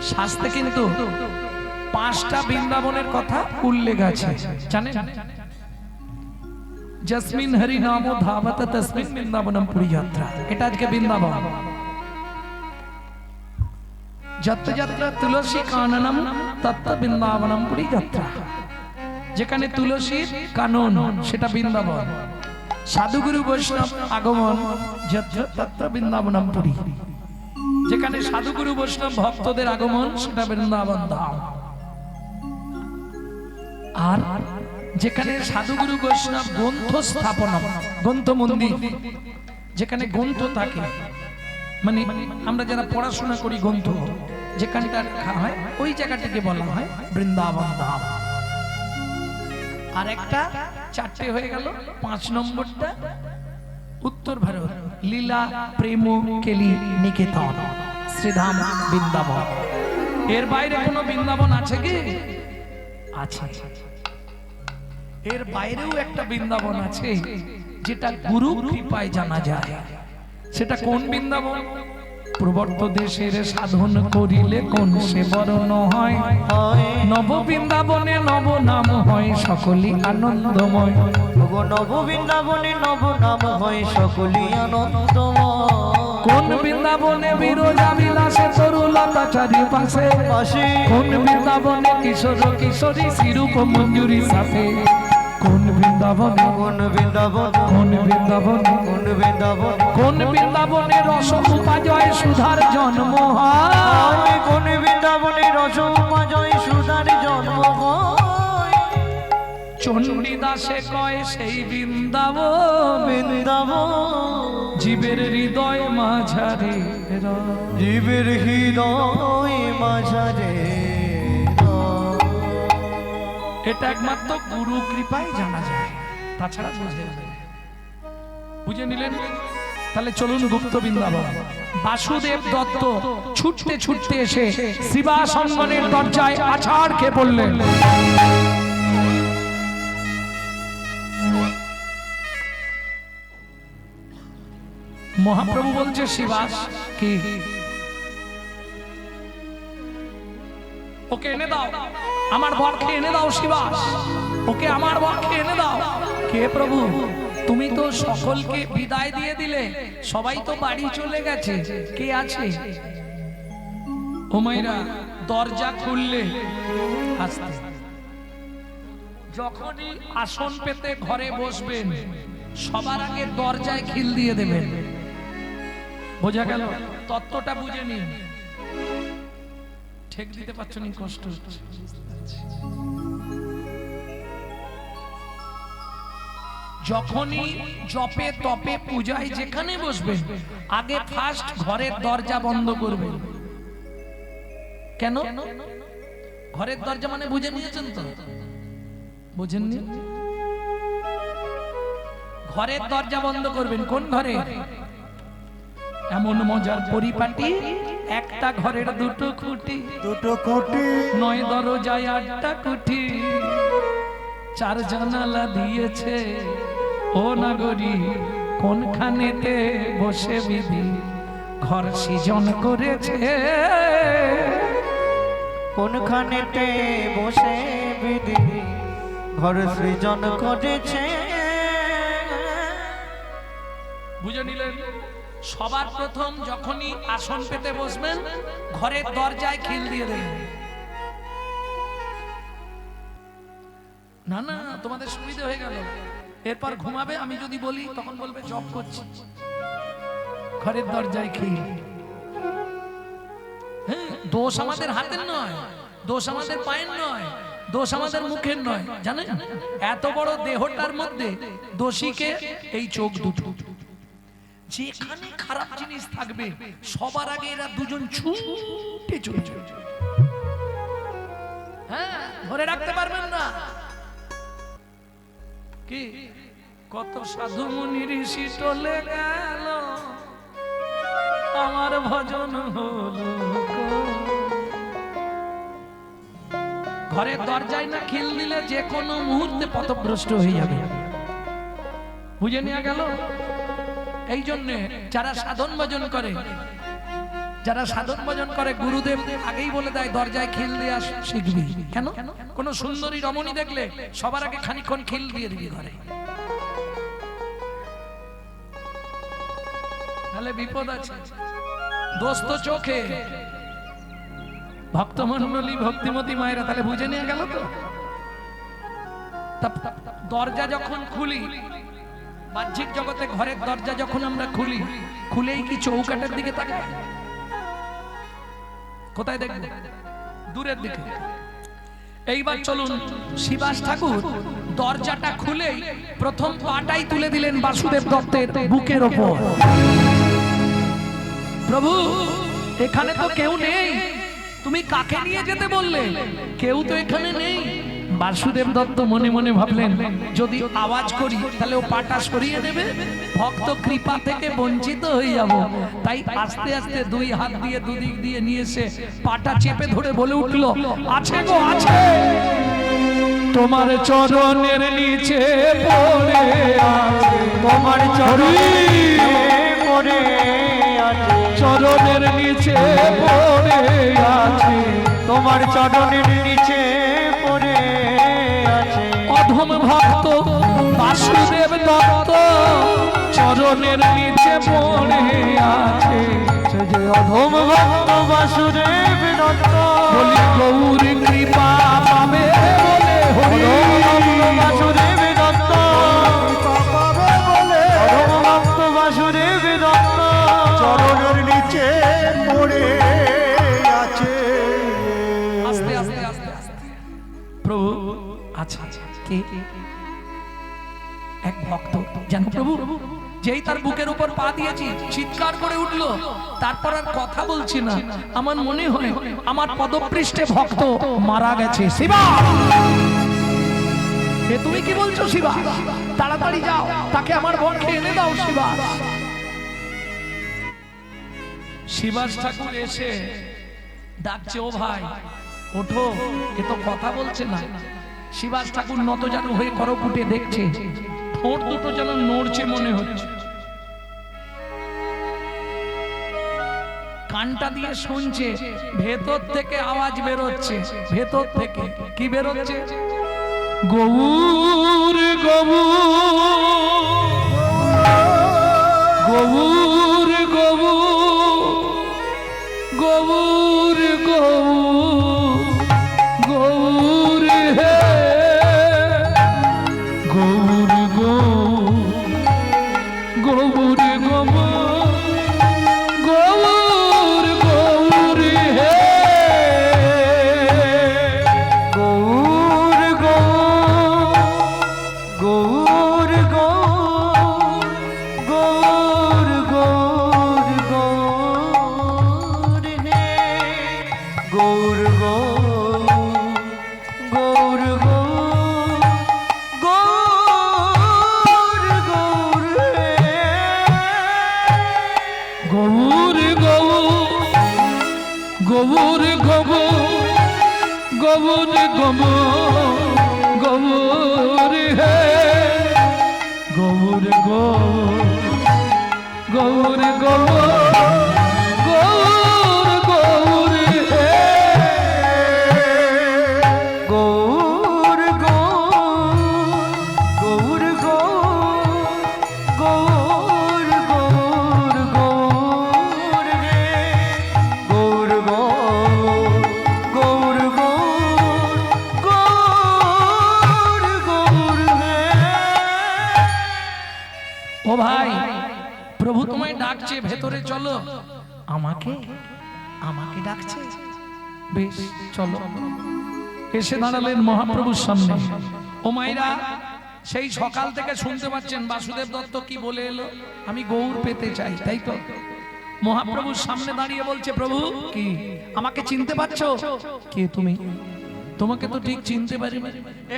শাস্ত্রে কিন্তু 5টা বৃন্দাবনের কথা উল্লেখ আছে জানেন? জসমিন হরি নাম ধাবত তসমিন বৃন্দাবনম পুরী যাত্রা, এটা আজকে বৃন্দাবন। যত্র যত্র তুলসী কাননম তত্র বৃন্দাবনম পুরী যাত্রা, যেখানে তুলসীর কানন সেটা বৃন্দাবন, সাধুগুরু বৈষ্ণব আগমন যত্র তত্র বৃন্দাবনম পুরী, যেখানে সাধুগুরু বৈষ্ণব ভক্তদের আগমন সেটা বৃন্দাবন ধাম। আর যেখানে সাধুগুরু বৈষ্ণব গ্রন্থ স্থাপনম, গ্রন্থ মন্দির, যেখানে গ্রন্থ থাকে, মানে আমরা যারা পড়াশোনা করি গ্রন্থ যেখানটা রাখা হয় ওই জায়গাটাকে বলা হয় বৃন্দাবন ধাম। আর একটা 4টে হয়ে গেল, 5 নম্বরটা উত্তর ভারত, লীলা প্রেম কেলি নিকেতন শ্রীধাম বৃন্দাবন। এর বাইরে কোনো বৃন্দাবন আছে কি? আছে। এর বাইরেও একটা বৃন্দাবন আছে যেটা গুরু কৃপায় জানা যায়। সেটা কোন বৃন্দাবন? প্রবর্ত দেশের সাধন করিলে কোন সে বরণ হয়, নব বৃন্দাবনে নব নাম হয় সকলই আনন্দময়। নব বৃন্দাবনে নব নাম হয় সকলই আনন্দময়। কোন বৃন্দাবনে বিরজা বিলাসে তরুলতা চারিপাশে, কোন বৃন্দাবনে কিশোর কিশোরী শ্রীরূপ মঞ্জুরির সাথে, কোন বৃন্দাবনে, কোন বৃন্দাবন, কোন বৃন্দাবনে, কোন বৃন্দাবন, কোন বৃন্দাবনে রস উপাজয় সুধার জন্ম হয়, কোন বৃন্দাবনে রস উপাজয় সুধার জন্ম হয়। চণ্ডীদাসে কয় সেই বৃন্দাবন, বৃন্দাবন জীবের হৃদয় মাঝারে, জীবের হৃদয় মাঝারে। এটা একমাত্র গুরু কৃপায় জানা যায়, তাছাড়া বুঝে যাবে। বুঝে নিলেন? তাহলে চলুন গুপ্ত বৃন্দাবন। বাসুদেব দত্ত ছুটতে ছুটতে এসে শিবাসঙ্গনের দরজায় আছাড় খেয়ে পড়লেন। মহাপ্রভু বলছে শিবাস কি ওকে এনে দাও, আমার বরকে এনে দাও শিবাস, ওকে আমার বরকে এনে দাও। কে প্রভু? তুমি তো সকলকে বিদায় দিয়ে দিলে, সবাই তো বাড়ি চলে গেছে, কে আছে? ও মাইরা দরজা খুললে আস্তে, যখনই আসন পেতে ঘরে বসবেন সবার আগে দরজায় খিল দিয়ে দেবেন। বোঝা গেল? তত্ত্বটা বুঝে নিন। ঠেক দিতে পারছো না, কষ্ট হচ্ছে। যখনই জপে তপে পূজায় যেখানে বসবেন আগে ফার্স্ট ঘরের দরজা বন্ধ করবেন। কেন? ঘরের দরজা মানে বুঝে নিয়েছেন তো? বুঝেননি? ঘরের দরজা বন্ধ করবেন। কোন ঘরে? এমন মজার পরিপাটি, একটা ঘরের দুটো খুঁটি, দুটো খুঁটি, 9 দরজায় 8টা কুঠি, 4 জানালা দিয়েছে ও নাগরী, কোনখানেতে বসে বিধি ঘর সৃজন করেছে, কোনখানেতে বসে বিধি ঘর সৃজন করেছে। বুঝে নিলেন? সবার প্রথম যখনই আসন পেতে বসবেন ঘরের দরজায় খিল দিয়ে দেবেন। না না, তোমাদের সুবিধা হয়ে গেল। এরপর ঘুমাবে, আমি যদি বলি তখন বলবে জব করছি। ঘরের দরজায় খিল। হ্যাঁ, দোষ আমাদের হাতের নয়, দোষ আমাদের পায়ের নয়, দোষ আমাদের মুখের নয়। জানেন এত বড় দেহটার মধ্যে দোষীকে এই চোখ দুটো। যেখানে খারাপ জিনিস থাকবে সবার আগে এরা দুজন ছুটে চলে যাবে। হ্যাঁ, ধরে রাখতে পারবেন না। কি কত সাধু মুনি ঋষি চলে গেল, আমার ভজন হলো। ঘরের দরজায় না খিল দিলে যে কোনো মুহূর্তে পথভ্রষ্ট হয়ে যাবে। বুঝে নেওয়া গেল? এই জন্য যারা সাধন ভজন করে যারা সাধন ভজন করে গুরুদেব আগেই বলে দেয় দরজায় খিল দিয়ে শিখবি। কেন? কোন সুন্দরী রমণী দেখলে সবার আগে খানিকক্ষণ খিল দিয়ে দিবি ঘরে, তাহলে বিপদ আছে। দোস্ত চোখে ভক্তমণ্ডলী ভক্তিমতী মায়েরা তাহলে বুঝে নিয়ে গেল তো। দরজা যখন খুলি, বাহ্যিক জগতে ঘরের দরজা যখন আমরা খুলি, খুলেই কি চৌকাটের দিকে তাকাই? কোথায় দেখব? দূরের দিকে। এইবার চলুন, শিবাস ঠাকুর দরজাটা খুলেই প্রথম পাটাই তুলে দিলেন বাসুদেব দত্তের বুকের ওপর। প্রভু, এখানে তো কেউ নেই, তুমি কাকে নিয়ে যেতে বললে? কেউ তো এখানে নেই। বাসুদেব দত্ত মনে মনে ভাবলেন, যদি আওয়াজ করি তাহলে ও পাটা সরিয়ে নেবে, ভক্ত কৃপা থেকে বঞ্চিত হয়ে যাব। তাই আস্তে আস্তে দুই হাত দিয়ে দুদিক দিয়ে নিয়ে এসে পাটা চেপে ধরে বলে উঠলো, আছে গো আছে, তোমার চরণের নিচে পড়ে আছে, তোমার চরণে পড়ে আছে, চরণের নিচে পড়ে আছে, তোমার চরণের নিচে পড়ে আছে। অধম ভক্ত বাসুদেব দত্ত চরণের নিচে পড়ে আছে, সে যে অধম ভক্ত বাসুদেব দত্ত, বলি গৌর কৃপা পাবে বলে হরি। বাসুদেব দত্ত অধম ভক্ত বাসুদেব দত্ত চরণের নিচে পড়ে আছে। আস্তে আস্তে আস্তে আস্তে প্রভু, আচ্ছা আচ্ছা, কে? এক ভক্ত জানো প্রভু, যেই তার বুকের উপর পা দিয়েছি চিৎকার করে উঠলো, তারপর আর কথা বলছি না। আমার মনে হয় আমার পদপৃষ্ঠে ভক্ত মারা গেছে। শিবা, এ তুমি কি বলছো শিবা? তাড়াতাড়ি যাও, তাকে আমার বক্ষে এনে দাও শিবা। শিবাস ঠাকুর এসে ডাকছে, ও ভাই ওঠো, এ তো কথা বলছে না। শিবাস ঠাকুর নতজানু হয়ে করপুটে দেখছে, ঠোঁট দুটো যেন নড়ছে মনে হচ্ছে। কানটা দিয়ে শুনছে, ভেতর থেকে আওয়াজ বেরোচ্ছে। ভেতর থেকে কি বেরোচ্ছে? গৌর গৌর গৌর গৌর গৌর গৌর হে গৌর গৌর গৌর গৌর গৌর হে গৌর গৌর গৌর গৌর গৌর গৌর হে গৌর গৌর গৌর গৌর গৌর হে গৌর গৌর গৌর গৌর হে গৌর গৌর গৌর হে গৌর গৌর গৌর গৌর গৌর হে গৌর গৌর গৌর গৌর হে। ও ভাই, প্রভু তোমায় ডাকছে, ভেতরে চলো। আমাকে আমাকে ডাকছে? বেশ চলো। এসে দাঁড়ালেন মহাপ্রভুর সামনে। ও মাইরা, সেই সকাল থেকে শুনতে পাচ্ছেন বাসুদেব দত্ত কি বলে এলো, আমি গৌর পেতে চাই, তাই তো? মহাপ্রভুর সামনে দাঁড়িয়ে বলছে, প্রভু কি আমাকে চিনতে পারছো? কে তুমি? তোমাকে তো ঠিক চিনতে পারি।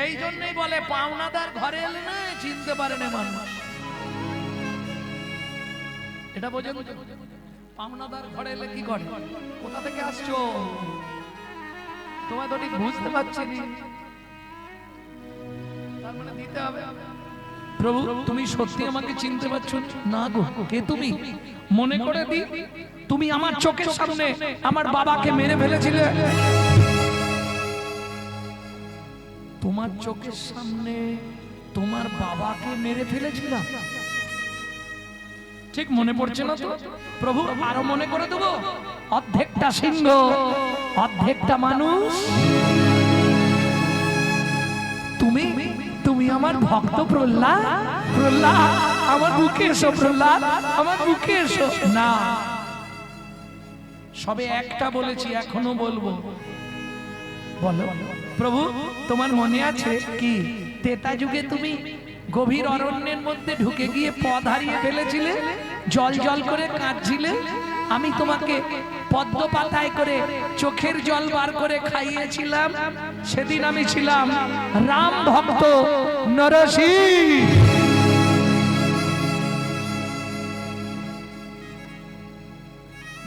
এই জন্যই বলে পাওনাদার ঘরে এলে না চিনতে পারে না মানুষ। এটা বোঝেন তো? পাওনাদার ঘরে এলে কি করে? কোথা থেকে আসছো? তোমায় তো ঠিক বুঝতে পারছি না, তার মানে দিতে হবে। প্রভু তুমি সত্যি আমাকে চিনতে পারছো না গো? কে তুমি? মনে করে দি তুমি আমার চোখের সামনে আমার বাবাকে মেরে ফেলেছিলে। তোমার চোখের সামনে তোমার বাবাকে মেরে ফেলেছিলাম, ঠিক মনে পড়ছে না তো? প্রভু আরো মনে করে দেবো। অর্ধেকটা সিংহ অর্ধেকটা মানুষ। তুমি তুমি আমার ভক্ত প্রহ্লাদ। প্রহ্লাদ আমার বুকে এসো, প্রহ্লাদ আমার বুকে এসো। না, সবে একটা বলেছি, এখনো বলবো। বলো প্রভু, তোমার মনে আছে কি ত্রেতা যুগে তুমি গভীর অরণ্যের মধ্যে ঢুকে গিয়ে পথ হারিয়ে ফেলেছিলে, জল জল করে কাঁদছিলে? আমি তোমাকে পদ্ম পাতায় করে চোখের জল বার করে খাইয়েছিলাম। সেদিন আমি ছিলাম রাম ভক্ত নরসিংহ।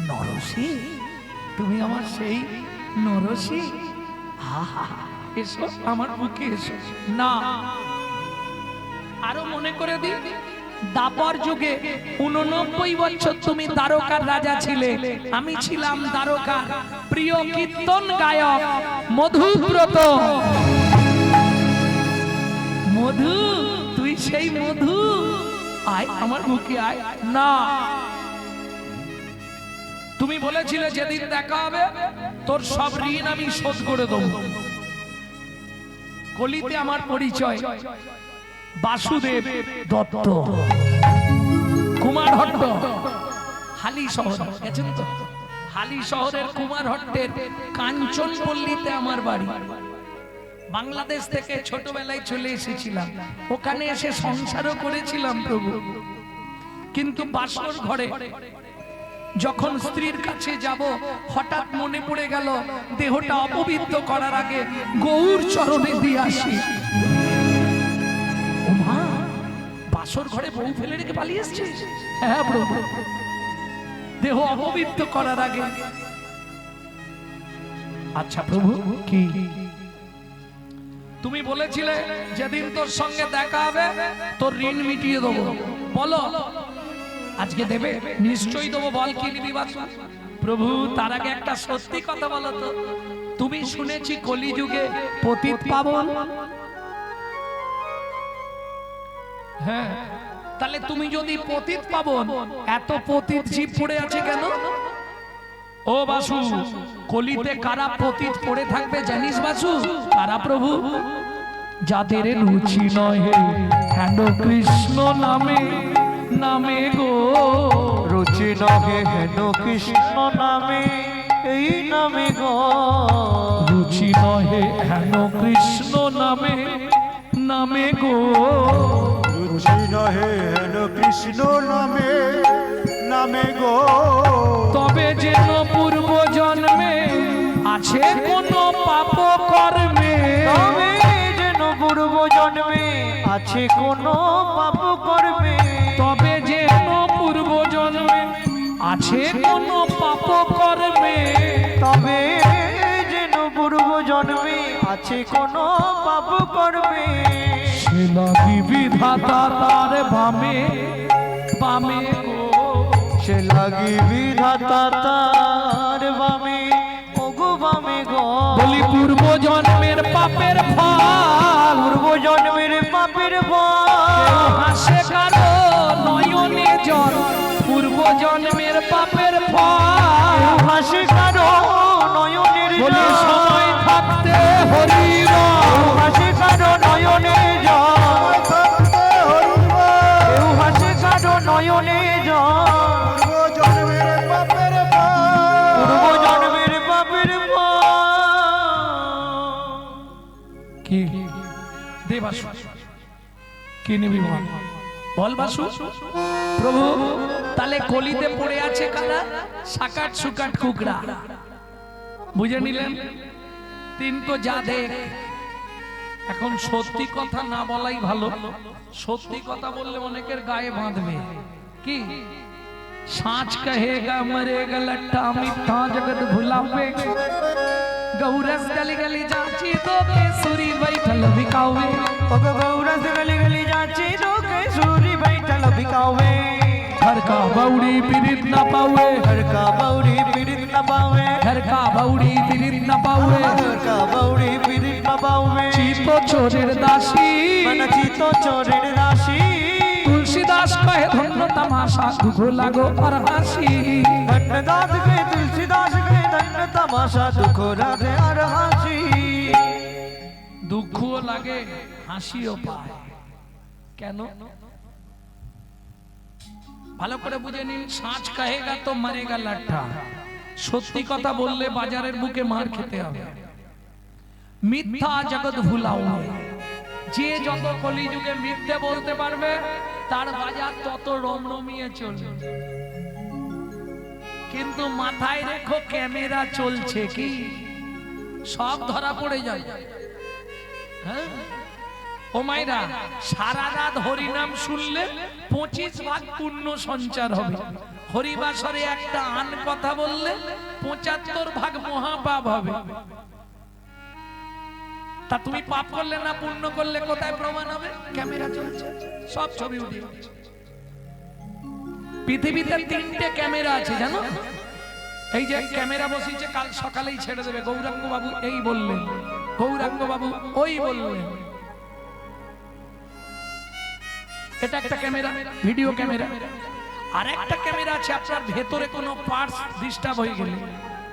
নরসিংহ, তুমি আমার সেই নরসিংহ। এসো আমার বুকে এসো। না, আরো মনে করে দি, দাপর যুগে 89 বছর তুমি দ্বারকার রাজা ছিলে, আমি ছিলাম দ্বারকার প্রিয় কীর্তন গায়ক মধুব্রত। মধু, তুই সেই মধু, আয় আমার বুকে আয়। না, তুমি বলেছিলে যেদিন দেখা হবে তোর সব ঋণ আমি শোধ করে দেব। কলিতে আমার পরিচয় বাসুদেব দত্ত, কুমারহট্ট, হালি শহর। গেছেন তো? হালি শহরের কুমারহট্টের কাঞ্চনপল্লীতে আমার বাড়ি। বাংলাদেশ থেকে ছোটবেলায় চলে এসেছিলাম, ওখানে এসে সংসারও করেছিলাম প্রভু। কিন্তু বাসর ঘরে যখন স্ত্রীর কাছে যাব, হঠাৎ মনে পড়ে গেল দেহটা অপবিত্র করার আগে গৌর চরণে দিয়ে আসি। ওমা, বাসর ঘরে বউ ফেলে রেখে পালিয়ে এসেছিস? হ্যাঁ প্রভু, দেহ অপবিত্র করার আগে। আচ্ছা প্রভু, কি তুমি বলেছিলে যেদিন তোর সঙ্গে দেখা হবে তোর ঋণ মিটিয়ে দেবো? বলো আজকে দেবে? নিশ্চয়ই দেবো। বল কি নিবি বাসু? প্রভু তার আগে একটা সত্যি কথা বলো তো, তুমি শুনেছি কলিযুগে পতিত পাবন? হ্যাঁ, তাহলে তুমি যদি পতিত পাবন, এত পতিত জীব পড়ে আছে কেন? ও বাসু, কলিতে কারা পতিত পড়ে থাকবে জানিস বাসু? কারা প্রভু? যাদের রুচি নহে হেন কৃষ্ণ নামে নামে গো। রুচি নহে হেন কৃষ্ণ নামে, এই নামে গো। রুচি নহে হেন কৃষ্ণ নামে নামে গো। রুচি নহে হেন কৃষ্ণ নামে নামে গো। তবে যেন পূর্ব জন্মে আছে কোন পাপ কর্মে। তবে যেন পূর্ব জন্মে আছে কোন পাপ কর্মে। তবে যেন পূর্ব জন্মে আছে কোন পাপ কর্মে। তবে যেন পূর্ব জন্মে আছে কোন পাপ কর্মে। সে লাগি বিধাতা তার বামে বামে গো। সে লাগি বিধাতা তার বামে, ওগো বামে গো। বলি পূর্ব জন্মের পাপের ফল, পূর্ব জন্মের পাপের ফল। কেউ হাসে কারো নয়নে জল। পূর্ব জন্মের পাপের ফল, কেউ হাসে কারো নয়নের বলি জল। সময় থাকতে হরির। কেউ হাসে কারো নয়নে জল। কেউ হাসে কারো নয়নে জল। পূর্ব জন্মের পাপের ফল। পূর্ব জন্মের পাপের ফল। কি দে বাসু, কি নিবি বল? বল বাসু। প্রভু তাহলে কলিতে পড়ে আছে কারা? সাকাট সুকাট কুকড়া। বুঝে নিলেন? তিন তো যা দেখ। এখন সত্যি কথা না বলাই ভালো। সত্যি কথা বললে অনেকের গায়ে বাঁধবে। কি साँच कहेगा मरेगा लट्टा मिठा जगत भुलावे। गौरस गली गली जाची तो केसुरी बैठल बिकावे। ओगो गौरा से गली गली जाची तो के सूरी बैठल बिकावे घर का बौड़ी पीड़ित न पावे, घर का बौड़ी पीड़ित न पावे घर का बौड़ी पीड़ित न पावे, घर का बौड़ी पीड़ित न पावे চিত চোরের দাসী मन चितो चोरेर राशि तुलसीदास कहे धन्य तमाशा दुख लागो और हाসি धन्यदास के तुलसीदास के धन्य तमाशा दुख राधे और हासी দুঃখও লাগে হাসিও পায়। কেন? ভালো করে বুঝে নিন, সাঁচ কহেগা তো মরেগা লাঠা। সত্যি কথা বললে বাজারের বুকে মার খেতে হবে। মিথ্যা জগৎ ভুলাও, যে যত কলিযুগে মিথ্যে বলতে পারবে তার বাজার তত রমরমিয়ে চলবে। কিন্তু মাথায় রেখো ক্যামেরা চলছে, কি সব ধরা পড়ে যায়। হ্যাঁ ও মাইরা, সারা রাত হরিনাম শুনলে 25 ভাগ পুণ্য সঞ্চার হবে। হরিবাসরে একটা আন কথা বললে 75 ভাগ মহাপাপ হবে। তা তুমি পাপ করলে না পুণ্য করলে কোথায় প্রমাণ হবে? ক্যামেরা চলছে, সব ছবি উঠে যাচ্ছে। পৃথিবীতে 3টে ক্যামেরা আছে জানো? এই যে ক্যামেরা বসিয়েছে, কাল সকালেই ছেড়ে দেবে। গৌরাঙ্গ বাবু এই বললেন, গৌরাঙ্গ বাবু ওই বললেন। এটা একটা ক্যামেরা, ভিডিও ক্যামেরা। আর একটা ক্যামেরা আছে আপনার ভেতরে কোনো পার্টস ডিস্টার্ব হয়ে গেলে,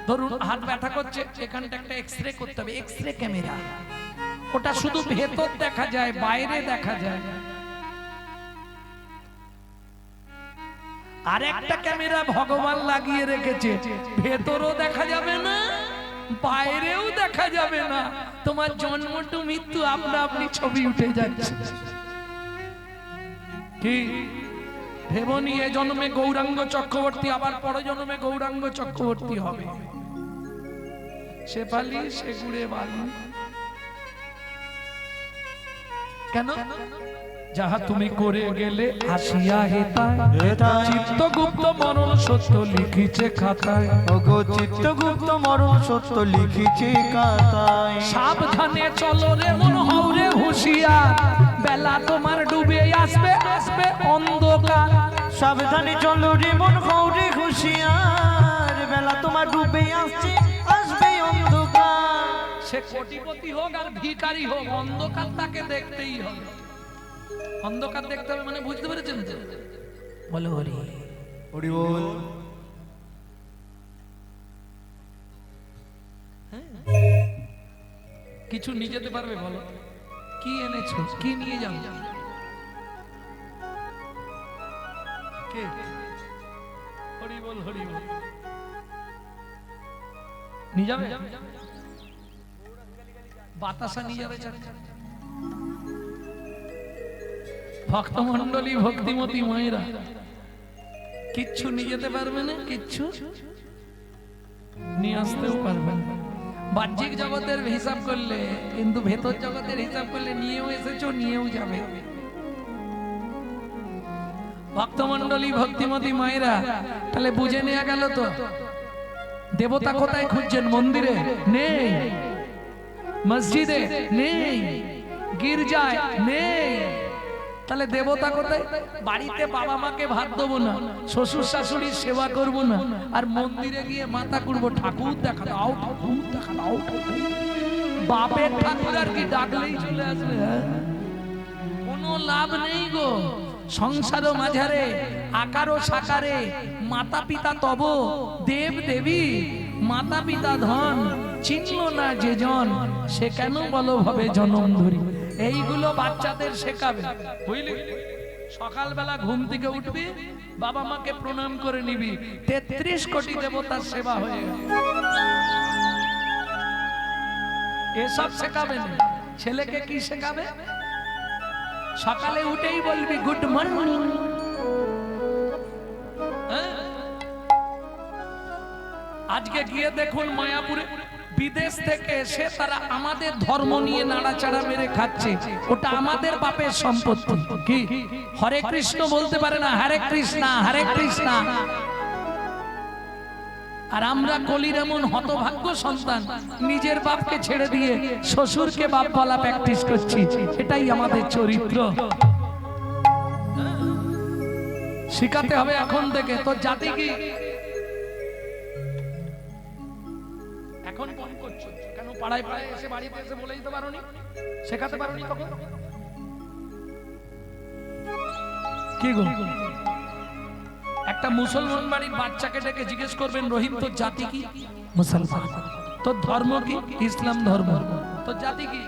ধরুন হাত ব্যথা করছে, এখানটা একটা এক্সরে করতে হবে, এক্সরে ক্যামেরা। ওটা শুধু ভেতর দেখা যায়, বাইরে দেখা যায়। আর একটা ক্যামেরা ভগবান লাগিয়ে রেখেছে, ভেতরও দেখা যাবে না, বাইরেও দেখা যাবে না। তোমার জন্ম টু মৃত্যু আপনা আপনি ছবি উঠে যাচ্ছে। কি ভেবো নিয়ে জন্মে গৌরাঙ্গ চক্রবর্তী, আবার পর জন্মে গৌরাঙ্গ চক্রবর্তী হবে। সে পালি সে গুড়ে বালি। কেন? যাহা তুমি করে গেলে আসিয়া হেতায়, চিত্তগুপ্ত মরণ সত্য লিখিছে খাতায়। ওগো চিত্তগুপ্ত মরণ সত্য লিখিছে খাতায়। সাবধানে চলো রে মন হও রে হুঁশিয়ার, বেলা তোমার ডুবে আসবে আসবে অন্ধকার। সাবধানে চলো রে মন হও রে হুঁশিয়ার, বেলা তোমার ডুবে আসছে আসবে অন্ধকার। সে কোটিপতি হোক আর ভিখারি হোক, অন্ধকার তাকে দেখতেই হবে। অন্ধকার দেখতে হবে মানে বুঝতে পেরেছেন তো? বলো হরি হরি বল। কিছু নিয়ে যেতে পারবে? বলো কি এনেছো, কি নিয়ে যাও? কে? হরি বল হরি বল। নিয়ে যাবে? বাতাসা নিয়ে যাবে? ভক্তমন্ডলী ভক্তিমতী মায়েরা কিচ্ছু নিয়ে যেতে পারবে না, কিচ্ছু নিয়ে আসতেও পারবে না। বাহ্যিক জগতের হিসাব করলে, কিন্তু ভেতর জগতের হিসাব করলে নিয়েও এসেছো, নিয়েও যাবে। ভক্তমন্ডলী ভক্তিমতী মায়েরা, তাহলে বুঝে নেওয়া গেল তো দেবতা কোথায় খুঁজছেন? মন্দিরে নেই, মসজিদে নেই, গির্জায় নেই। তাহলে দেবতা কোথায়? বাড়িতে বাবা মাকে ভাত দেবো না, শ্বশুর শাশুড়ির সেবা করব না, আর মন্দিরে গিয়ে মাথা কুড়বো, ঠাকুর দেখা দাও, ঠাকুর দেখা দাও। বাপের ঠাকুর আর কি ডাকলেই চলে আসবে? কোনো লাভ নেই গো। সংসার মাঝারে আকারও সাকারে মাতা পিতা তব দেব দেবী, মাতা পিতা ধন চিহ্ন না যে জন, সে কেন বলো ভাবে জনম ধরি। এইগুলো বাচ্চাদের শেখাবে, বুঝলি? সকালবেলা ঘুম থেকে উঠবি, বাবা মাকে প্রণাম করে নিবি, 33 কোটি দেবতার সেবা হয়ে গেল। এসব শেখাবে না। ছেলেকে কি শেখাবে? সকালে উঠেই বলবি গুড মর্নিং। আজকে গিয়ে দেখুন মায়াপুরে বিদেশ থেকে এসে তারা আমাদের ধর্ম নিয়ে নাড়াচাড়া মেরে খাচ্ছে। ওটা আমাদের বাপের সম্পত্তি। কি হরে কৃষ্ণ বলতে পারে না, হরে কৃষ্ণা হরে কৃষ্ণা। আর আমরা কলির এমন হতভাগ্য সন্তান, নিজের বাপকে ছেড়ে দিয়ে শ্বশুরকে বাপ বলা প্র্যাকটিস করছি। এটাই আমাদের চরিত্র। শিখাতে হবে এখন থেকে। তোর জাতি কি? এখন ফোন করছো কেন? পাড়ায় পাড়ায় এসে বাড়িতে এসে বলে দিতে পারোনি? শেখাতে পারোনি তখন? কি গো, একটা মুসলমান বাড়ির বাচ্চাকে ডেকে জিজ্ঞেস করবেন, রহিম তোর জাতি কি? মুসলমান। তোর ধর্ম কি? ইসলাম ধর্ম। তোর জাতি কি?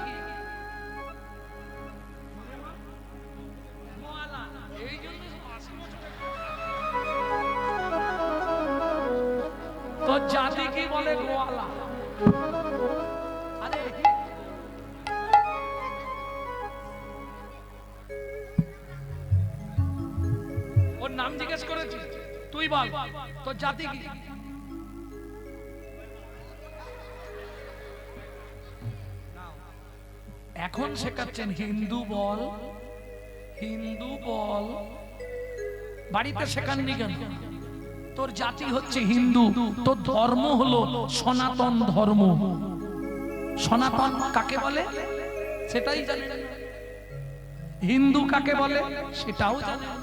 তোর জাতি কি? বলে গোয়ালা। আরে ওর নাম জিজ্ঞেস করেছি, তুই বল তোর জাতি কি? এখন শেখাচ্ছেন হিন্দু বল, হিন্দু বল। বাড়িতে শেখাননি কেন? তোর জাতি হচ্ছে হিন্দু, তোর ধর্ম হলো সনাতন ধর্ম। সনাতন কাকে বলে সেটাই জানে না, হিন্দু কাকে বলে সেটাও জানে না।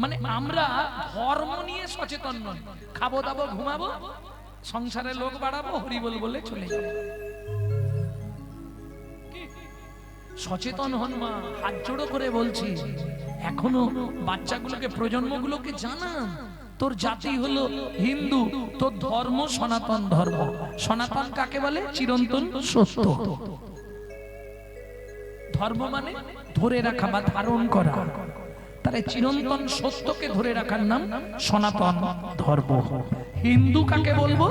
মানে আমরা ধর্ম নিয়ে সচেতন নই। খাবো দাবো ঘুমাবো, সংসারে লোক বাড়াবো, হরিবল বলে চলে যাবো। সচেতন হন মা, হাত জোড়ো করে বলছি। এখনো বাচ্চাগুলোকে, প্রজন্মগুলোকে জানান তোর জাতি হলো হিন্দু, তোর ধর্ম সনাতন ধর্ম। সনাতন কাকে বলে? চিরন্তন সত্য। ধর্ম মানে ধরে রাখা বা ধারণ করা। তাহলে চিরন্তন সত্যকে ধরে রাখার নাম সনাতন ধর্ম। হিন্দু কাকে বলবো?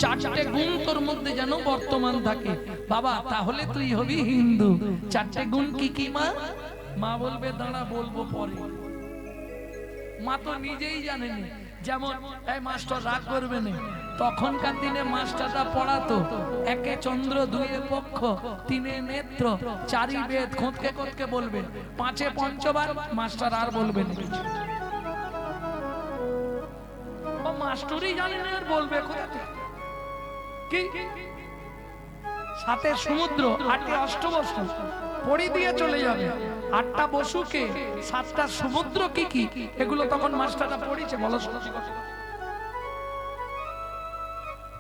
চারটে গুণ তোর মধ্যে যেন বর্তমান থাকে। বাবা তাহলে তুই হবি হিন্দু। চারটে গুণ কি কি মা? মা বলবে দাঁড়া বলবো পরে। মা তো নিজেই জানেনি। যেমন এই মাস্টার রাগ করবে না, তখনকার দিনে মাস্টাররা পড়াতো একে চন্দ্র, দুইয়ে পক্ষ, তিনে নেত্র, চারি বেদ, খোঁতকে খোঁতকে বলবে, পাঁচে পঞ্চবার। মাস্টার আর বলবে না কিছু। ও মাস্টারই জানে না আর বলবে কোথা থেকে? কি সাথে সমুদ্র, আটে অষ্টবসু পড়ি দিয়ে চলে যাবে। আটটা বসুকে, সাতটা সমুদ্র কি কি, এগুলো তখন মাস্টাররা পড়িছে। বলো সত্যি কথা,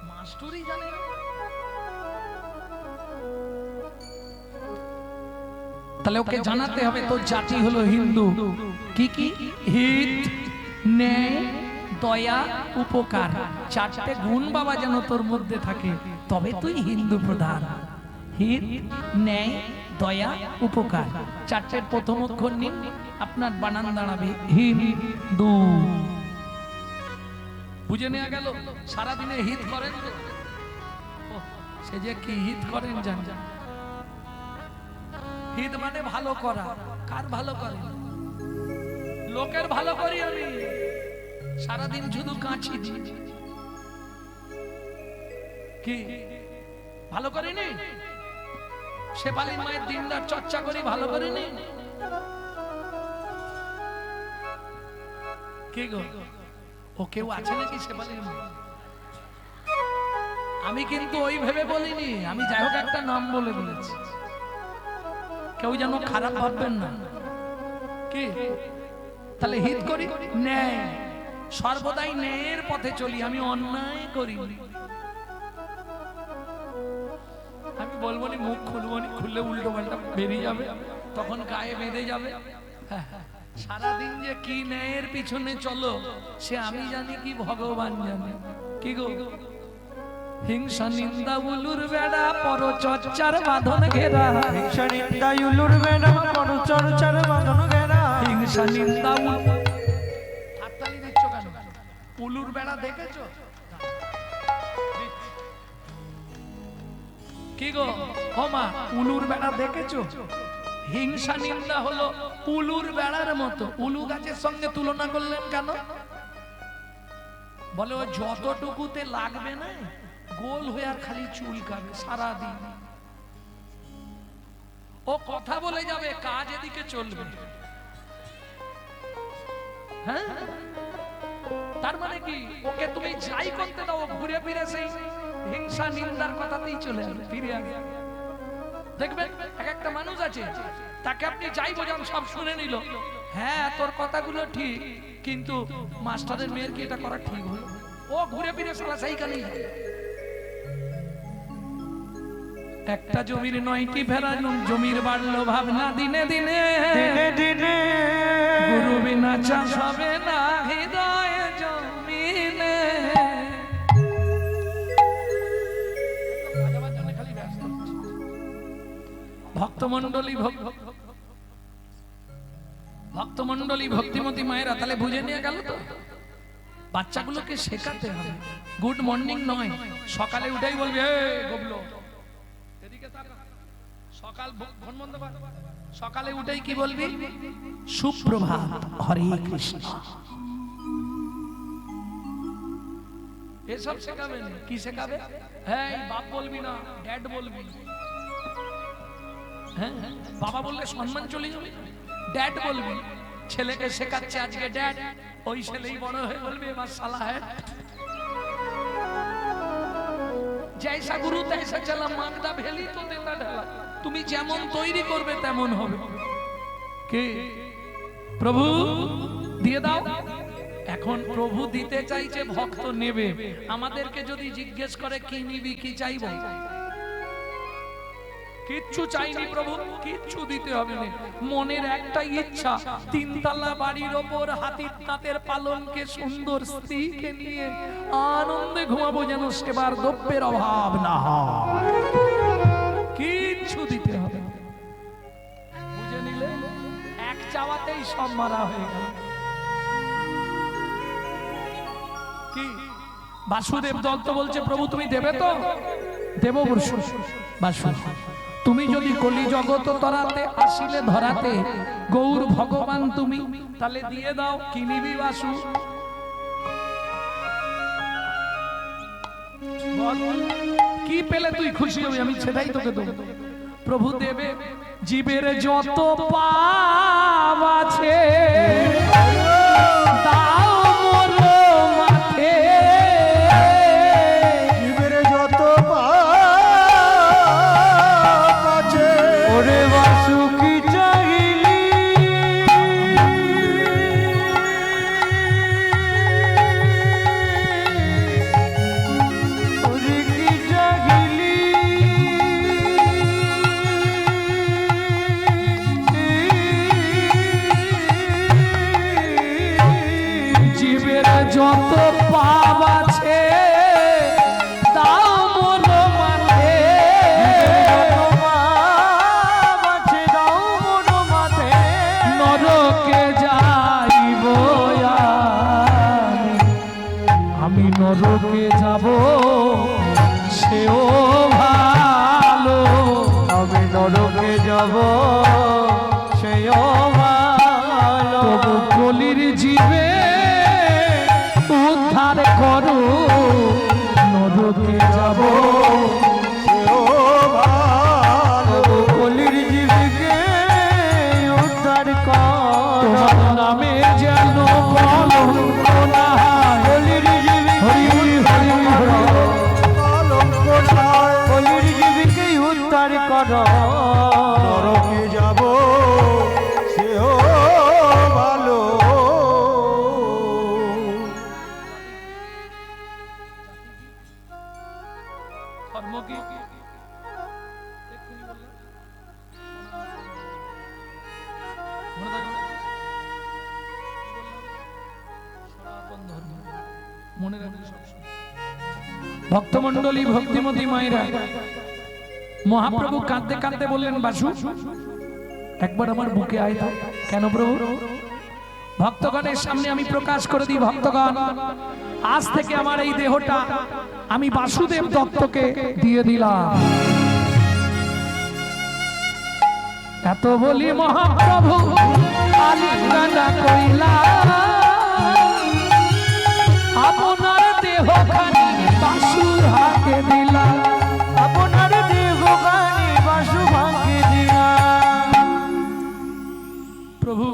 মাস্টারই জানে না। তাহলে ওকে জানাতে হবে তোর জাতি হলো হিন্দু। কি কি? হিত, ন্যায়, দয়া, উপকার। চারটে গুণ বাবা যেন তোর মধ্যে থাকে, তবে তুই হিন্দু প্রধান। হিত, ন্যায়, দয়া, উপকার। চারটের প্রথম অক্ষর নিন, আপনার বানান দাঁড়াবে হিন্দু। বুঝে নেওয়া গেল? সারাদিনে হিত করেন তো? সে যে কি হিত করেন জান? হিত মানে ভালো করা। কার ভালো করে? লোকের ভালো করি আমি। সারাদিন শুধু কাঁচি দিই। কি ভালো করিনি? শেফালি মায়ের দিনদার চর্চা করি, ভালো করিনি? কে গো, ও কেউ আছে নাকি শেফালির মা? আমি কিন্তু ওই ভেবে বলিনি, আমি যাই হোক একটা নাম বলে বলেছি। কেউ যেন খারাপ ভাববেন না। কি তাহলে হিত করি? ন্যায়, সর্বদাই ন্যায়ের পথে চলি, আমি অন্যায় করি। আমি বলবো নি, মুখ খুলবো নি, খুললে উল্টো পাল্টা বেরিয়ে যাবে, তখন গায়ে বেঁধে যাবে। সারাদিন যে কি ন্যায়ের পিছনে চলো, সে আমি জানি কি ভগবান জানে। কি গো, হিংসা নিন্দা উলুর বেড়া, পরচর্চার বাঁধন ঘেরা। হিংসা নিন্দা উলুর বেড়া, পরচর্চার বাঁধন ঘেরা। হিংসা নিন্দা হাততালি দিচ্ছ কেন? উলুর বেড়া দেখেছো? কি গো হোমা, উলুর বেড়া দেখেছো? হিংসা নিন্দা হলো উলুর বেড়ার মতো। উলু গাছের সঙ্গে তুলনা করলেন কেন? বলে ও যতটুকুতে লাগবে না, গোল হয়ে আর খালি চুলকাবে সারাদিন। ও কথা বলে যাবে, কাজ এদিকে চলবে। হ্যাঁ, তার মানে কি ওকে তুমি যাই করতে দাও ঘুরে ফিরে সেই হিংসা নিন্দার কথাতেই চলে আসবে, ফিরে আসবে। দেখবেন এক একটা মানুষ আছে তাকে আপনি যাই বোঝান সব শুনে নিল, হ্যাঁ তোর কথাগুলো ঠিক, কিন্তু মাস্টারের মেয়ের কি এটা করা ঠিক হলো? ও ঘুরে ফিরে সালা সেইখানেই যায়। একটা জমির 9টি ভেড়া, জমির বাড়লো ভাবনা দিনে দিনে, দিনে দিনে গুরু বিনা চাষ হবে না হৃদয় জমিনে। ভক্তমন্ডলী ভক্তিমতী মায়েরা তাহলে বুঝে নিয়ে গেল তো, বাচ্চাগুলোকে শেখাতে হবে। গুড মর্নিং নয়, সকালে উঠেই বলবি গোবলো, সকালে উঠেই কি বলবি? সুপ্রভাত, হরে কৃষ্ণ। এসব শেখাবে না। কি শেখাবে? হ্যাঁ বাপ বলবি না, ড্যাড বলবি। হ্যাঁ বাবা বললে সম্মান চলে যাবে, ড্যাড বলবি। ছেলেকে শেখাচ্ছে আজকে ড্যাড, ওই ছেলেই বড় হয়ে বলবে এবার শালা হ্যাঁ। জৈসা গুরু তৈসা চলা, মাগদা ভেলি তো দেতা ঢালা। তুমি যেমন তৈরি করবে তেমন হবে। কে? প্রভু দিয়ে দাও। এখন প্রভু দিতে চাইছে, ভক্ত নেবে। আমাদেরকে যদি জিজ্ঞেস করে কি নিবি, কি চাইব, কিচ্ছু চাইনি প্রভু, কিচ্ছু দিতে হবে না। মনের একটা ইচ্ছা, 3 তলা বাড়ির ওপর হাতির দাঁতের পালনকে সুন্দর স্ত্রীকে নিয়ে আনন্দে ঘুমাবো, যেন সেবার দ্রব্যের অভাব না হয়। কিচ্ছু দিতে হবে না। বুঝে নিলে এক চাওয়াতেই সব মারা হয়ে গেল। কি বাসুদেব দত্ত বলছে, প্রভু তুমি দেবে তো? দেব বর্ষ। বাসু তুমি যদি কলি জগত তরাতে আসিলে ধরাতে, গৌর ভগবান তুমি, তাহলে দিয়ে দাও। কি নিবি বাসু? কি পেলে তুই খুশি হবি? আমি সেটাই তোকে দেব। প্রভু দেবে জীবের যত পাপ আছে, দাও মোর মাথে। জীবের যত পাপ আছে, ওরে বাসু কি চাইলি, ওরে কি চাইলি, জীবের যত পাপ আছে, দাও মোর মাথে। নরকে যাইব আমি, নরকে যাব সেও ভালো। আমি নরকে যাব সেও ভালো। তবু কলির জীবে উদ্ধার করো, নরকে যাব সেও ভালো। কলির জীবকে উদ্ধার কর, তোমার নামে যেন কলঙ্ক না হয়। কলির জীবকে হরি হরি হরি। কলঙ্ক নাই, কলির জীবকে উদ্ধার কর। নরকে যাব সেও ভালো। ধর্ম কি? মনে থাকবে? সনাতন ধর্ম। মনে রাখবে সবসময়। ভক্তমণ্ডলী ভক্তিমতী মায়েরা, মহাপ্রভু কাঁদতে কাঁদতে বললেন, বাসু একবার আমার বুকে আয় তো। কেন প্রভু? ভক্তগণের সামনে আমি প্রকাশ করে দিই, ভক্তগণ আজ থেকে আমার এই দেহটা আমি বাসুদেব দত্তকে দিয়ে দিলাম। এত বলি মহাপ্রভু আলিঙ্গনা কইলা, আপনার দেহখানি বাসুর হাতে দিলা। আপনার দেবগানি বাসু ভাঙে দিয়া। প্রভু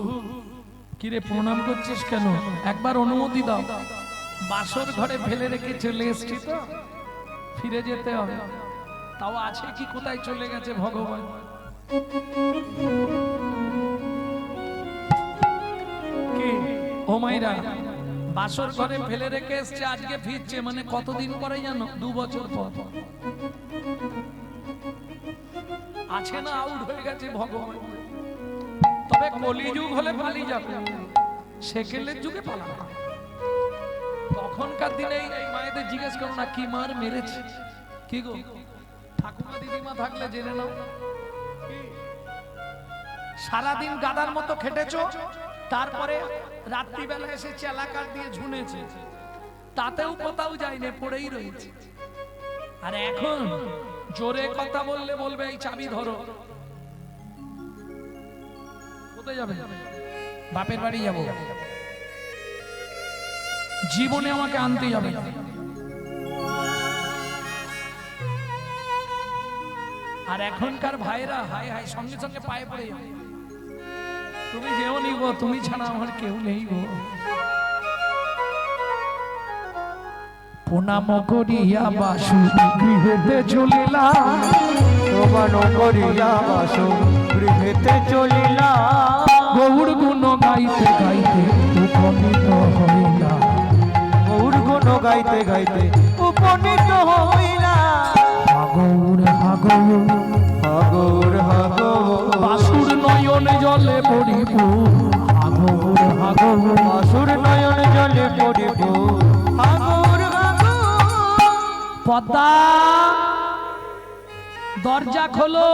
কিরে প্রণাম করছিস কেন? একবার অনুমতি দাও। বাসর ঘরে ফেলে রেখে চলে এসছি তো ফিরে যেতে হবে। তাও আছে কি, কোথায় চলে গেছে ভগবান। কি ও মাইরা, বাসর ঘরে ফেলে রেখে এসছে, আজকে ফিরছে, মানে কতদিন পরে জানো? 2 বছর পর। আছে না, আউট হয়ে গেছে ভগবান। তবে কলিযুগ হলে পালিয়ে যাবে, সেকেলের যুগে পালাবে। তখনকার দিনে এই মায়েদের জিজ্ঞেস করো না কি মার মেরেছে। কি গো ঠাকুমা দিদিমা থাকলে জেনে নাও, সারাদিন গাদার মতো খেটেছো, তারপরে রাত্রিবেলা এসে চেলাকার দিয়ে ঝুনেছে, তাতেও কোথাও যায়নি, পড়েই রয়েছে। আর এখন জোরে কথা বললে বলবে এই চাবি ধরো। কোথায় যাবে? বাপের বাড়ি যাব, জীবনে আমাকে আনতে যাবে। আর এখনকার ভাইরা হায় হায় সঙ্গে সঙ্গে পায়ে পড়ে যাবে, তুমি যেও নি গো, তুমি ছাড়া আমার কেউ নেই গো। প্রণাম করিয়া বাসু গৃহেতে চলিলা, প্রমাণ করিয়া বাসু গৃহেতে চলিলা, গৌর গুণ গাইতে গাইতে উপনীত হইলা, গৌর গুণ গাইতে গাইতে উপনীত হইলা। হাগৌর হাগৌর হাগৌর হাগৌর বাসুর নয়ন জলে পড়িব, হাগৌর হাগৌর বাসুর নয়ন জলে পড়িব, হাগৌর হাগৌর। পদ্মা দরজা খোলো।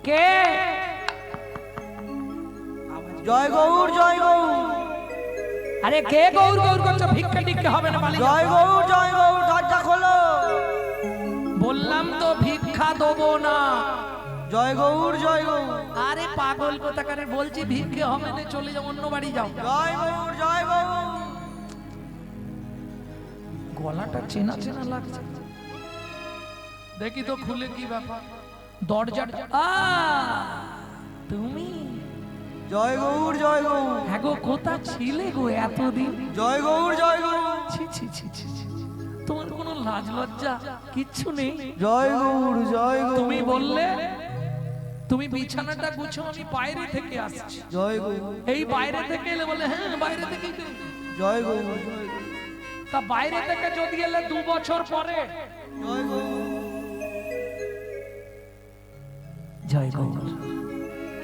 কে? জয় গৌর জয় গৌর, আরে কে গৌর গৌর করছো? ভিক্ষা টিক্ষা হবে না, পালিয়ে জয় যাও। গৌর দরজা খোলো। বললাম তো ভিক্ষা দেবো না। জয় গৌর জয় গৌর, আরে পাগল কোথাকারে, বলছি ভিক্ষে হবে না, চলে যাও, অন্য বাড়ি যাও। জয় গৌর জয় গৌর। গলাটা চেনা চেনা লাগছে, দেখি তো খুলে কি ব্যাপার। দরজাটা তুমি? জয় গৌর জয় গৌর, হ্যাঁ গো, কোথা ছিলে গো এতদিন? জয় গৌর জয় গৌর, ছি ছি ছি ছি ছি। তোমার কোনো লাজ লজ্জা কিচ্ছু নেই? জয় গৌর জয় গৌর। তুমি বললে তুমি বিছানাটা গুছো, আমি বাইরে থেকে আসছি। জয় গৌর, এই বাইরে থেকে এলে বলে হ্যাঁ বাইরে থেকেই তো। জয় গৌর জয় গৌর, তা বাইরে থেকে যদি এলে 2 বছর পরে। জয় গৌর। জয় গৌর।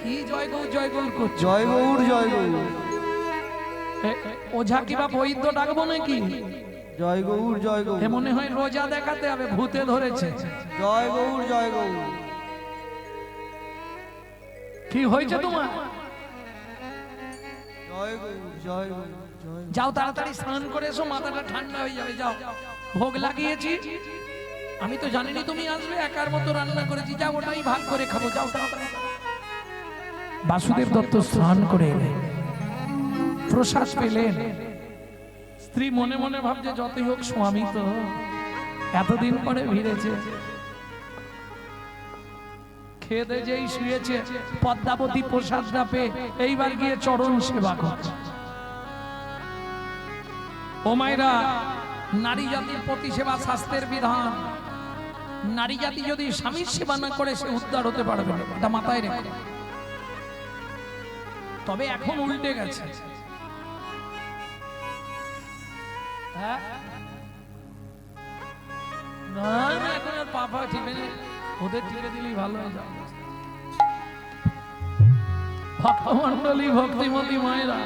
কি জয় গৌর জয় গৌর করছো? জয় গৌর জয় গৌর, ওঝা কিবা বৈদ্য ডাকবো নাকি? জয় গৌর জয় গৌর, এ মনে হয় রোজা দেখাতে হবে, ভূতে ধরেছে। জয় গৌর জয় গৌর। কি হয়েছে তোমার? জয় গৌর জয় গৌর জয় গৌর। যাও তাড়াতাড়ি স্নান করে এসো, মাথাটা ঠান্ডা হয়ে যাবে। যাও, ভোগ লাগিয়েছি, আমি তো জানিনি তুমি আসবে, একার মতো রান্না করেছি, যাও ওটাই ভাগ করে খাবো। যাও তাড়াতাড়ি। বাসুদেব দত্ত স্নান করে এলেন, প্রসাদ পেলেন। স্ত্রী মনে মনে ভাবছে যতই হোক স্বামী তো এতদিন পরে ভিড়েছে। খেদে যেই শুয়েছে, পদ্মাবতী প্রসাদটা পেয়ে এইবার গিয়ে চরণ সেবা করছে। ও মায়েরা, নারী জাতির প্রতি সেবা শাস্ত্রের বিধান। নারী জাতি যদি স্বামীর সেবা না করে সে উদ্ধার হতে পারবে না, এটা মাথায় রেখে। তবে এখন উল্টে গেছে। হ্যাঁ, না না, এখন আর পাপা টিপে নেই, ওদের টিপে দিলেই ভালো হয়ে যাবে। ভক্তমন্ডলী ভক্তিমতী মায়েরা,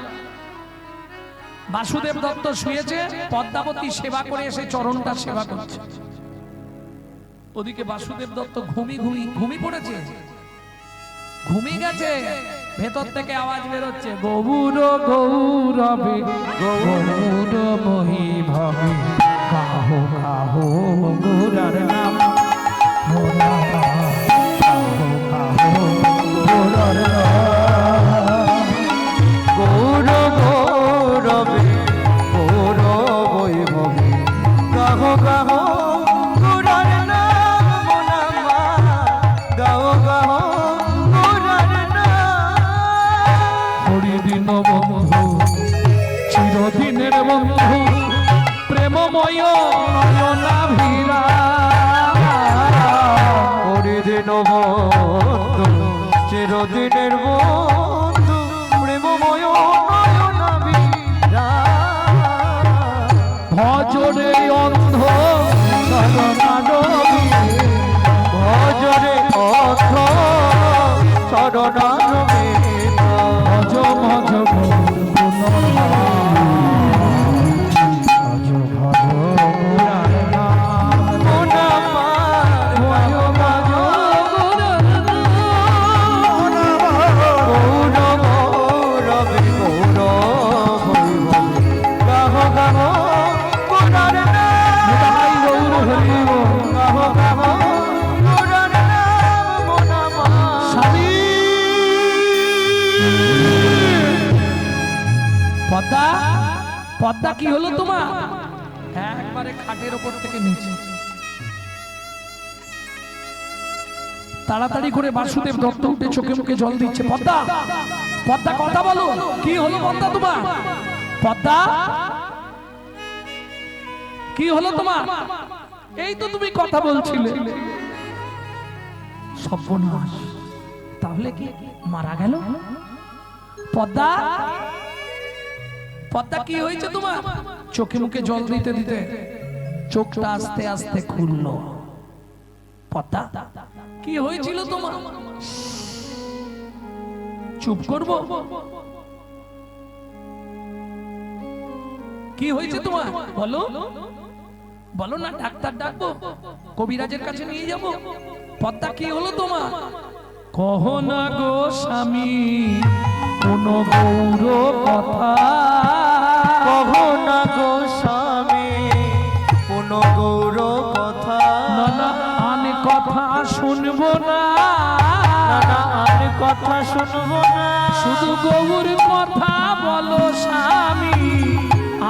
বাসুদেব দত্ত শুয়েছে, পদ্মাবতী সেবা করে এসে চরণটা সেবা করছে। ওদিকে বাসুদেব দত্ত ঘুমিয়ে পড়েছে, ঘুমিয়ে গেছে। ভেতর থেকে আওয়াজ বেরোচ্ছে, গৌর গৌরবে গৌর মহি ভাবে, কাহো কাহো গৌরার নাম, মোরা কাহো কাহো গৌরার নাম। গৌর গৌরবে গৌর বৈভবে, গাহ গাহ গৌরার নাম মোনামা, গাহ গাহ চিরদিনের বন্ধু প্রেমময় নয়নাভিরা হরিদিন বন্ধু চিরদিনের বন্ধু প্রেমময় নয়নাভিরা ভজরে অন্ধ শরণারবি ভজরে অর্থ শরণারবি ভজ ভজ পদ্মা পদ্মা কি হলো তোমার? একবারে খাটের ওপর থেকে নিচে তাড়াতাড়ি করে বাসুদেব দত্ত উঠে চোখে মুখে জল দিচ্ছে। পদ্মা পদ্মা কথা বলো, কি হলো পদ্মা তোমার? পদ্মা কি হলো তোমার? এই তো তুমি কথা বলছিলে। সর্বনাশ, তাহলে কি মারা গেল? পদ্মা পদ্মা কি হয়েছে তোমার? চোখে মুখে জল দিতে দিতে চোখটা আস্তে আস্তে খুললো। পদ্মা কি হয়েছিল তোমার? চুপ করবো? কি হয়েছে তোমার বলো, বলো না, ডাক্তার ডাকবো, কবিরাজের কাছে নিয়ে যাব? পদ্মা কি হলো তোমার? কহ না গো স্বামী কোন গৌর কথা, কহ না গো স্বামী কোন গৌর কথা, না না আন কথা শুনবো না, না আর কথা শুনবো না, শুধু গৌর কথা বলো স্বামী,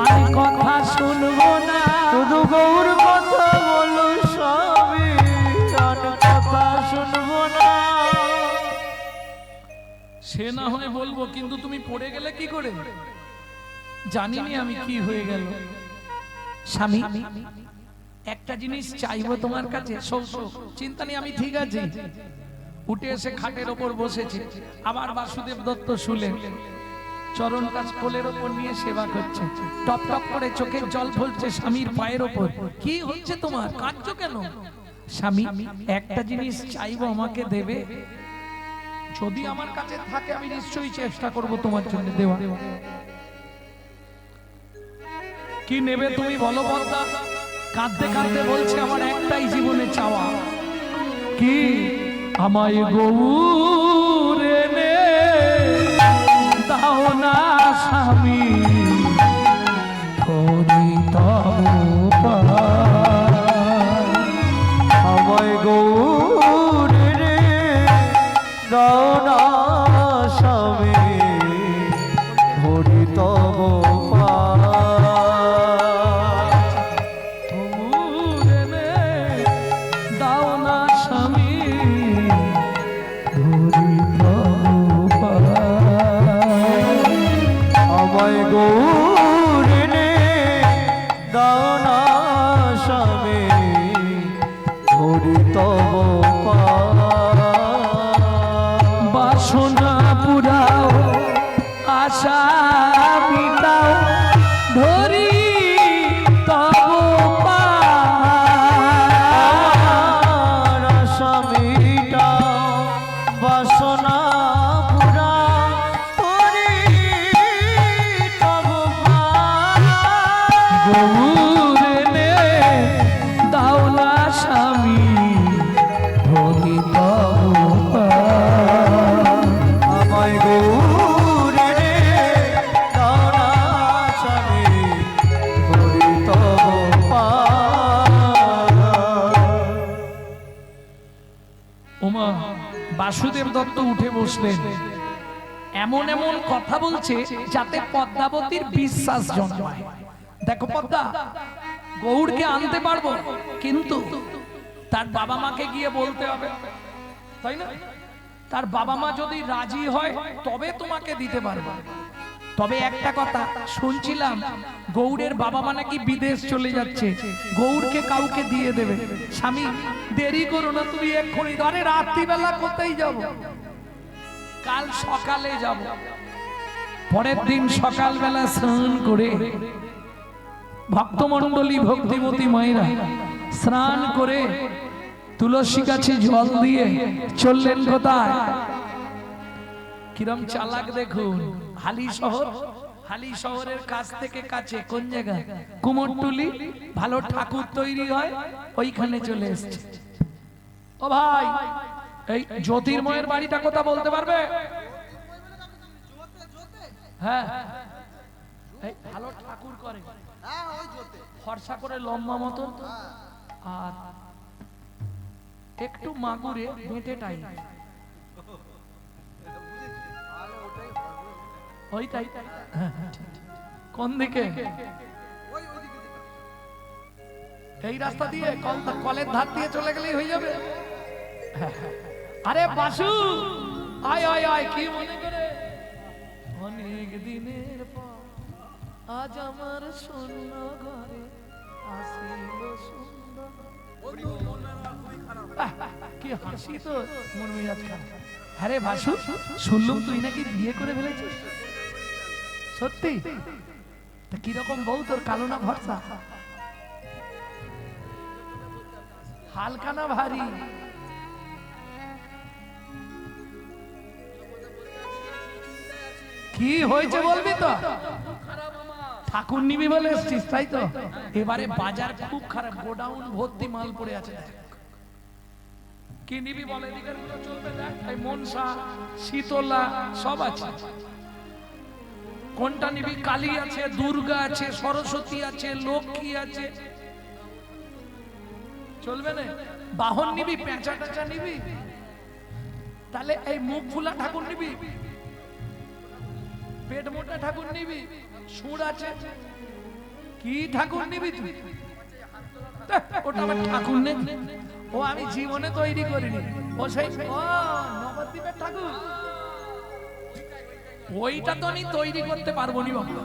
আর কথা শুনবো না। শুধু গৌর কথা বলো স্বামী, আর কথা শুনবো না। সে না হয় বলবো, কিন্তু তুমি পড়ে গেলে কি করে? জানিনি আমি কি হয়ে গেল। স্বামী একটা জিনিস চাইবো তোমার কাছে, চিন্তা নেই, আমি ঠিক আছি। উঠে এসে খাটের ওপর বসেছে, আবার বাসুদেব দত্ত শুলেন, চরণ কাজ কোলের ওপর নিয়ে সেবা করছে, টপ টপ করে চোখের জল ফলছে স্বামীর পায়ের ওপর। কি হচ্ছে তোমার, কাঁদছো কেন? স্বামী একটা জিনিস চাইবো, আমাকে দেবে? যদি আমার কাছে থাকে আমি নিশ্চয়ই চেষ্টা করব তোমার জন্য দেওয়া। কি নেবে তুমি বলো পদ্মা? কাঁদতে কাঁদতে বলছে আমার একটাই জীবনে চাওয়া। কি? আমায় গৌর এনে দাও না স্বামী, ধরি তব পায়। আমায় গৌর রে দাও না স্বামী, ধরি তব গৌর এনে দাও না স্বামী, ধরি তব পায়। আমায় গৌর রে দাও না স্বামী, ধরি তব বাসনা পুরাও আশা মিটাও, ধরি তব পায়। স্বামীটাও বাসনা পুরা ধরি তব গৌর এনে দাও না স্বামী, ধরি তব পায়। আমায় গৌর রে দাও না স্বামী, ধরি তব ওমা, বাসুদেব দত্ত উঠে বসলেন, এমন এমন কথা বলছে যাতে পদ্মাবতীর বিশ্বাস জন্মায়। দেখো পদ্মা, গৌড়কে আনতে পারবো, কিন্তু তার বাবা মাকে গিয়ে বলতে হবে, তাই না? তার বাবা মা যদি রাজি হয় তবে তোমাকে দিতে পারবো। তবে একটা কথা শুনছিলাম, গৌড়ের বাবা মা নাকি বিদেশ চলে যাচ্ছে, গৌড়কে কাউকে দিয়ে দেবে। স্বামী দেরি করো না, তুমি এক্ষুনি। আরে রাত্রিবেলা কোথায় যাব? কাল সকালে যাব। পরের দিন সকালবেলা স্নান করে ভক্তমণ্ডলী ভক্তিমতী মায়েরা স্নান করে তুলসী গাছে জল দিয়ে চললেন কোথায়? কিরম চালাক দেখুন, হালি শহর, হালি শহরের কাছ থেকে কাছে কোন জায়গা? কুমোরটুলি। ভালো ঠাকুর তৈরি হয় ওইখানে চলে এসেছে। ও ভাই, এই জ্যোতির্ময়ের বাড়িটা কোথা বলতে পারবে? হ্যাঁ, এই ভালো ঠাকুর করে, ফর্সা করে লম্বা মতন, আর একটু মাগুরে বেঁটে টাই, ওইটাই। কোন দিকে? এই রাস্তা দিয়ে কলের ধার দিয়ে চলে গেলেই হয়ে যাবে। আরে বাসু, আয় আয় আয়, কি মনে করে? অনেক দিনের পর আজ আমার শূন্য ঘরে আসিল সুন্দর। কি হাসি তো, মন মেজাজ খারাপ। আরে বাসু, শুনলুম তুই নাকি বিয়ে করে ফেলেছিস? সত্যি? তা কিরকম বউ তোর, কালো না ভরসা? হালকা না ভারী? কি হয়েছে বলবি তো? ঠাকুর নিবি বলে এসছিস তাই তো? এবারে বাজার খুব খারাপ, গোডাউন ভর্তি মাল পড়ে আছে। কি নিবি বলে? এদিকের গুলো চলবে দেখ, এই মনসা, শীতলা সব আছে। কোনটা নিবি? কালী আছে, দুর্গা আছে, সরস্বতী আছে, লক্ষ্মী আছে, চলবে না? বাহন নিবি? পেঁচা টেঁচা নিবি? তাহলে এই মুখ ফুলা ঠাকুর নিবি? পেট মোটা ঠাকুর নিবি? সুর আছে? কি ঠাকুর নিবি তুই? ওটা আমার ঠাকুর নেই, ও আমি জীবনে তৈরি করিনি। ও সেই নবদ্বীপের ঠাকুর, ওইটা তো আমি তৈরি করতে পারবো নি বাবা।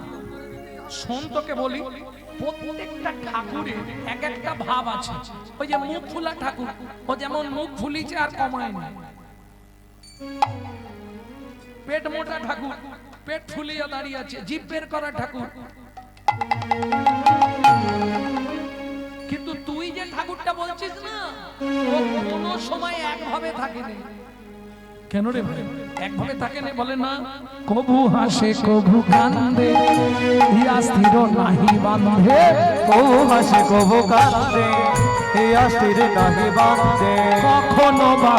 শোন তোকে বলি, প্রত্যেকটা ঠাকুরের এক একটা ভাব আছে। ওই যে মুখ ফুলা ঠাকুর, ও যেমন মুখ ফুলিছে আর কমায়নি। পেট মোটা ঠাকুর, পেট ফুলিয়ে দাঁড়িয়ে আছে। জিভ বের করা ঠাকুর। কিন্তু তুই যে ঠাকুরটা বলছিস না, ও কোনো সময় একভাবে থাকেনি। কেন রে ভাই একভাবে থাকে না? বলে না, কবু হাসে কবু কান্দে, ইয়া স্থির নাহি বাঁধে। কবু হাসে কবু কান্দে, ইয়া স্থির নাহি বাঁধে। কখনো বা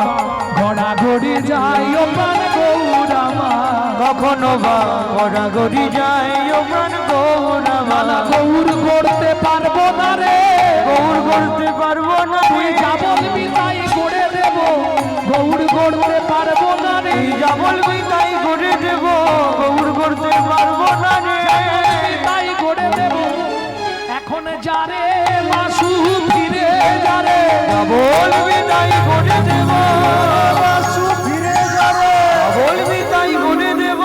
গড়াগড়ি যায় ও প্রাণ গৌরামা, কখনো বা গড়াগড়ি যায় ও প্রাণ গৌরামা। গৌর করতে পারবো না রে, গৌর করতে পারবো না, তুই যা বলবি তাই করে দেব। গৌর করতে পারবো না রে, তুই যা বলবি তাই করে দেব। গৌর করতে পারবো না রে, তাই করে দেব। এখন যারে মাসু ফিরে যারে, যা বলবি তাই করে দেব। মাসু ফিরে যাবে, যা বলবি তাই করে দেব।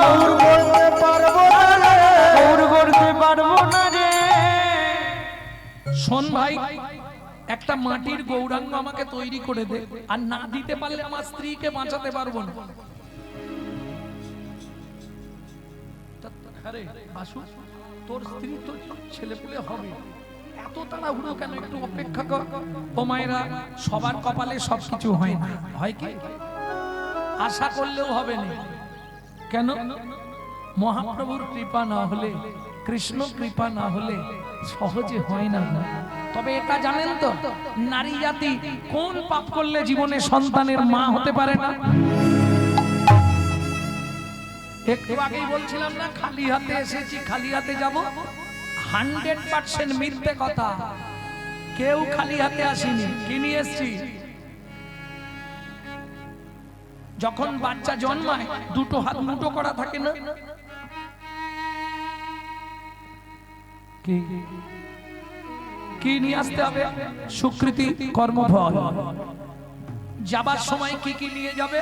গৌর করতে পারবো না রে, গৌর করতে পারবো না রে। শোন ভাই, একটা মাটির গৌরাঙ্গ আমাকে তৈরি করে দে, আর না দিতে পারলে আমার স্ত্রীকে বাঁচাতে পারবো না। আরে বাসু, তোর স্ত্রী তো ছেলে পুলে হবে, এত তাড়াহুড়ো কেন? একটু অপেক্ষা কর। ও মায়েরা, সবার কপালে সবকিছু হয় না, হয় কি? আশা করলেও হবে না। কেন? মহাপ্রভুর কৃপা না হলে, কৃষ্ণ কৃপা না হলে সহজে হয় না। তবে এটা জানেন তো, নারী জাতি কোন পাপ করলে জীবনে সন্তানের মা হতে পারে না? একটু আগেই বলছিলাম না, খালি হাতে এসেছি খালি হাতে যাব। 100% মিথ্যে কথা। কেউ খালি হাতে আসেনি। কি নিয়ে এসেছি? যখন বাচ্চা জন্মায় দুটো হাত মুঠো করা থাকে না? কি নিয়ে আসতে হবে? সুকৃতি, কর্মফল। যাবার সময় কি নিয়ে যাবে?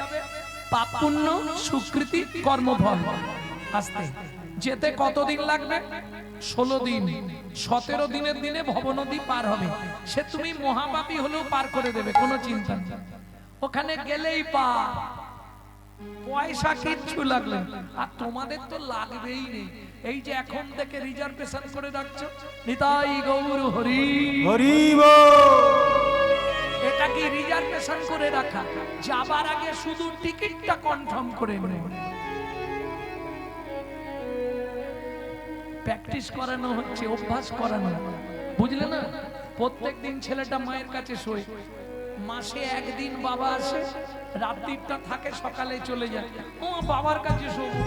পাপ পুণ্য, সুকৃতি, কর্মফল। আসতে যেতে কতদিন লাগবে? 16 দিন। 17 দিনের দিনে ভবনদী পার হবে। সে তুমি মহাপাপী হলেও পার করে দেবে, কোনো চিন্তা নেই। ওখানে গেলেই পার, পয়সা কিচ্ছু লাগবে না। আর তোমাদের তো লাগবেই নেই। এই যে এখন থেকে রিজার্ভেশন করে রাখছো, নিতাই গৌর হরি হরি বল। এটা কি রিজার্ভেশন করে রাখা? যাবার আগে শুধু টিকিটটা কনফার্ম করে নেব। প্র্যাকটিস করানো হচ্ছে, অভ্যাস করানো, বুঝলে না? প্রত্যেকদিন ছেলেটা মায়ের কাছে শোয়, মাসে একদিন বাবা আসে, রাত্রিটা থাকে, সকালে চলে যায়। ও বাবার কাছে শোবো,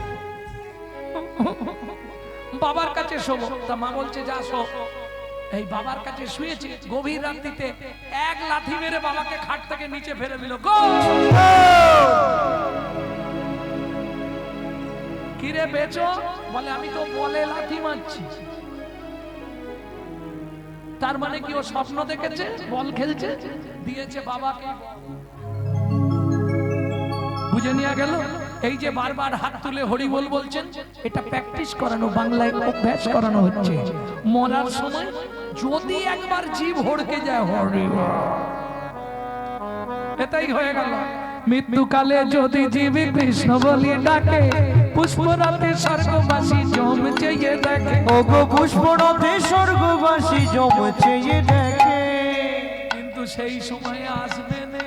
বাবার কাছে শোবো। তা মা বলছে যা শো। এই বাবার কাছে শুয়েছে, গভীর রাত্রিতে এক লাথি মেরে বাবাকে খাট থেকে নিচে ফেলে দিল। গো কিরে বেচো? বলে আমি তো বলে লাথি মারছি। তার মানে কি ও স্বপ্ন দেখেছে, বল খেলছে, দিয়েছে বাবাকে। বুঝে নিয়ে গেল। এই যে বারবার হাত তুলে হরি বল বলছেন, এটা প্র্যাকটিস করানো, বাংলায় অভ্যাস করানো হচ্ছে। মরার সময় যদি একবার জীব হড়কে যায়, হরি বল, এটাই হয়ে গেল। মৃত্যুকালে যদি জীব কৃষ্ণ বলি ডাকে, পুষ্পরাতে স্বর্গবাসী জম চেয়ে দেখে। ওগো পুষ্পরাতে স্বর্গবাসী জম চেয়ে দেখে। কিন্তু সেই সময় আসবে না।